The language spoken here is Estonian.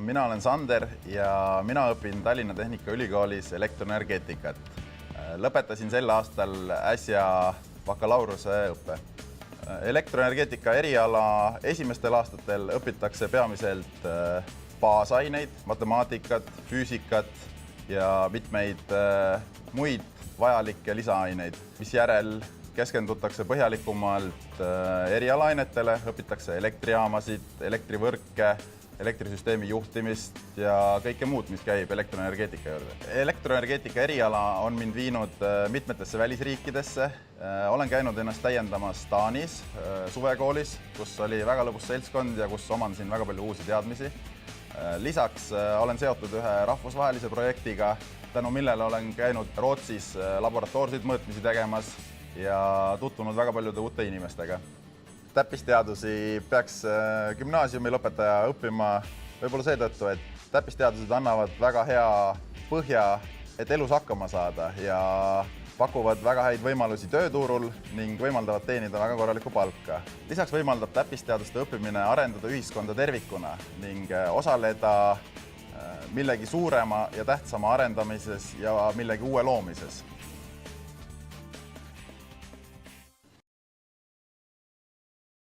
Mina olen Sander ja mina õpin Tallinna Tehnikaülikoolis elektroenergeetikat. Lõpetasin sel aastal äsja bakalaureuse õppe. Elektroenergeetika eriala esimestel aastatel õpitakse peamiselt baasaineid, matemaatikat, füüsikat ja mitmeid muid vajalikke lisaaineid, misjärel keskendutakse põhjalikumalt erialaainetele, õpitakse elektrijaamasid, elektrivõrke, elektrisüsteemi juhtimist ja kõike muud, mis käib elektroenergeetika juurde. Elektroenergeetika eriala on mind viinud mitmetesse välisriikidesse. Olen käinud ennast täiendamas Taanis suvekoolis, kus oli väga lõbus seltskond ja kus omandasin väga palju uusi teadmisi. Lisaks olen seotud ühe rahvusvahelise projektiga, tänu millele olen käinud Rootsis laboratoorseid mõõtmisi tegemas ja tutvunud väga paljude uute inimestega. Täppisteadusi peaks gümnaasiumi lõpetaja õppima võib-olla seetõttu, et täppisteadused annavad väga hea põhja, et elus hakkama saada ja pakuvad väga häid võimalusi tööturul ning võimaldavad teenida väga korralikku palka. Lisaks võimaldab täppisteaduste õppimine arendada ühiskonda tervikuna ning osaleda millegi suurema ja tähtsama arendamises ja millegi uue loomises.